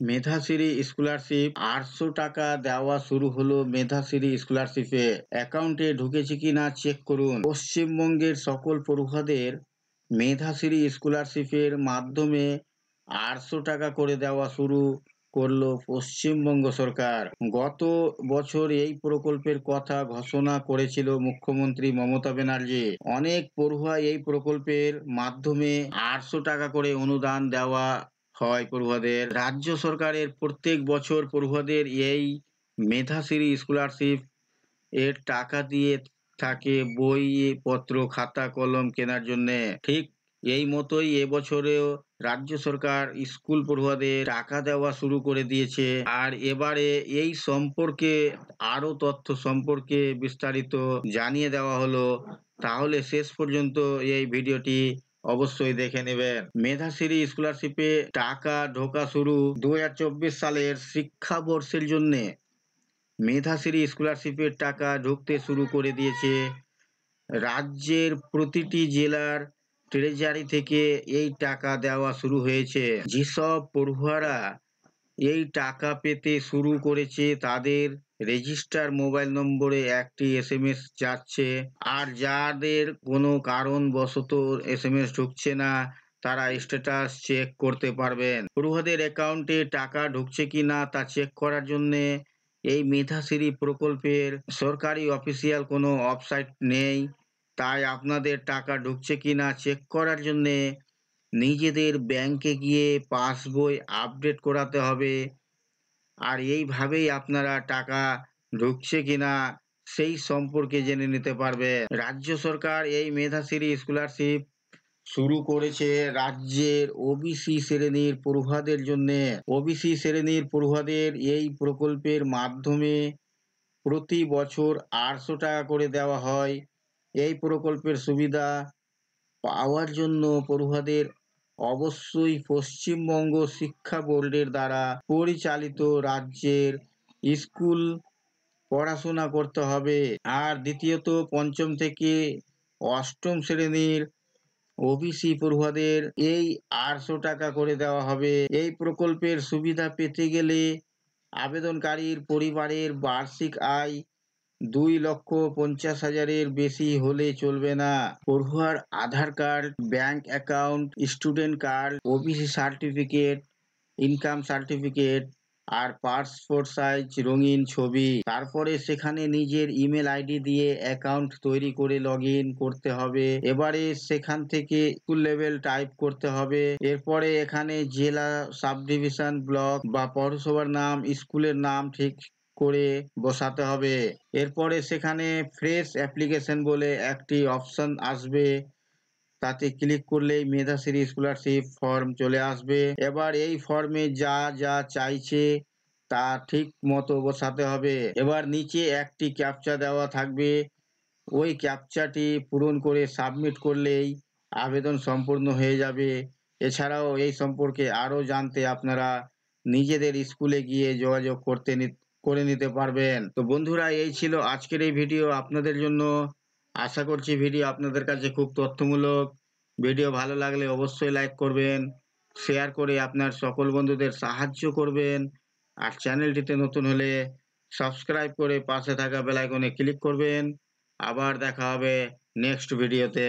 Medhashree scholarship ৮০০ টাকা দেওয়া শুরু হলো। মেধাশ্রী স্কলারশিপে অ্যাকাউন্টে ঢুকেছে কিনা চেক করুন। পশ্চিমবঙ্গের সকল পড়ুয়াদের মেধাশ্রী স্কলারশিপের মাধ্যমে ৮০০ টাকা করে দেওয়া শুরু করলো পশ্চিমবঙ্গ সরকার। গত বছর এই প্রকল্পের কথা ঘোষণা করেছিল মুখ্যমন্ত্রী মমতা ব্যানার্জি। অনেক পড়ুয়া এই প্রকল্পের মাধ্যমে ৮০০ টাকা করে অনুদান দেওয়া হয় পড়ুয়াদের। রাজ্য সরকারের প্রত্যেক বছর পড়ুয়াদের এই মেধাশ্রী স্কলারশিপ এর টাকা দিয়ে থাকে বই পত্র, খাতা, কলম কেনার জন্য। ঠিক এই মতোই এবছরেও রাজ্য সরকার স্কুল পড়ুয়াদের টাকা দেওয়া শুরু করে দিয়েছে। আর এবারে এই সম্পর্কে আরো তথ্য সম্পর্কে বিস্তারিত জানিয়ে দেওয়া হলো। তাহলে শেষ পর্যন্ত এই ভিডিওটি অবশ্যই দেখে নেবেন। মেধাশ্রী স্কলারশিপে টাকা ঢোকা শুরু 2024 সালের শিক্ষাবর্ষের জন্য মেধাশ্রী স্কলারশিপের টাকা ঢুকতে শুরু করে দিয়েছে। রাজ্যের প্রতিটি জেলার ট্রেজারি থেকে এই টাকা দেওয়া শুরু হয়েছে। যেসব পড়ুয়ারা এই টাকা পেতে শুরু করেছে তাদের রেজিস্টার মোবাইল নম্বরে একটি SMS যাচ্ছে। আর যাদের কোনো কারণবশত SMS ঢুকছে না তারা স্ট্যাটাস চেক করতে পারবেন। পড়ুয়াদের অ্যাকাউন্টে টাকা ঢুকছে কি না তা চেক করার জন্যে এই মেধাশ্রী প্রকল্পের সরকারি অফিসিয়াল কোনো ওয়েবসাইট নেই। তাই আপনাদের টাকা ঢুকছে কি না চেক করার জন্যে নিজেদের ব্যাংকে গিয়ে পাসবই আপডেট করাতে হবে। আর এইভাবেই আপনারা টাকা ঢুকছে কিনা সেই সম্পর্কে জেনে নিতে পারবে। রাজ্য সরকার এই মেধাশ্রী স্কলারশিপ শুরু করেছে রাজ্যের ওবিসি শ্রেণীর পড়ুয়াদের জন্য। ওবিসি শ্রেণীর পড়ুয়াদের এই প্রকল্পের মাধ্যমে প্রতি বছর ৮০০ টাকা করে দেওয়া হয়। এই প্রকল্পের সুবিধা পাওয়ার জন্য পড়ুয়াদের অবশ্যই পশ্চিমবঙ্গ শিক্ষা বোর্ডের দ্বারা পরিচালিত রাজ্যের স্কুল পড়াশোনা করতে হবে। আর দ্বিতীয়ত, পঞ্চম থেকে অষ্টম শ্রেণীর ওবিসি পড়ুয়াদের এই ৮০০ টাকা করে দেওয়া হবে। এই প্রকল্পের সুবিধা পেতে গেলে আবেদনকারীর পরিবারের বার্ষিক আয় 2,50,000-এর বেশি হলে চলবে না। পড়ুয়ার Aadhaar card, bank account, student card, OBC certificate, income certificate আর পাসপোর্ট সাইজ রঙিন ছবি। তারপরে সেখানে নিজের ইমেল আইডি দিয়ে অ্যাকাউন্ট তৈরি করে লগ ইন করতে হবে। এবারে সেখান থেকে স্কুল লেভেল টাইপ করতে হবে। এরপরে এখানে জেলা, সাব ডিভিশন, ব্লক বা পৌরসভার নাম, স্কুলের নাম ঠিক করে বসাতে হবে। এরপরে সেখানে ফ্রেশ অ্যাপ্লিকেশন বলে একটি অপশন আসবে, তাতে ক্লিক করলেই মেধাশ্রী স্কলারশিপ ফর্ম চলে আসবে। এবার এই ফর্মে যা যা চাইছে তা ঠিক মতো বসাতে হবে। এবার নিচে একটি ক্যাপচা দেওয়া থাকবে, ওই ক্যাপচাটি পূরণ করে সাবমিট করলেই আবেদন সম্পূর্ণ হয়ে যাবে। এছাড়াও এই সম্পর্কে আরও জানতে আপনারা নিজেদের স্কুলে গিয়ে যোগাযোগ করে নিতে পারবেন। তো বন্ধুরা, এই ছিল আজকের এই ভিডিও আপনাদের জন্য। আশা করছি ভিডিও আপনাদের কাছে খুব তথ্যমূলক। ভিডিও ভালো লাগলে অবশ্যই লাইক করবেন, শেয়ার করে আপনার সকল বন্ধুদের সাহায্য করবেন। আর চ্যানেলটিতে নতুন হলে সাবস্ক্রাইব করে পাশে থাকা বেল আইকনে ক্লিক করবেন। আবার দেখা হবে নেক্সট ভিডিওতে।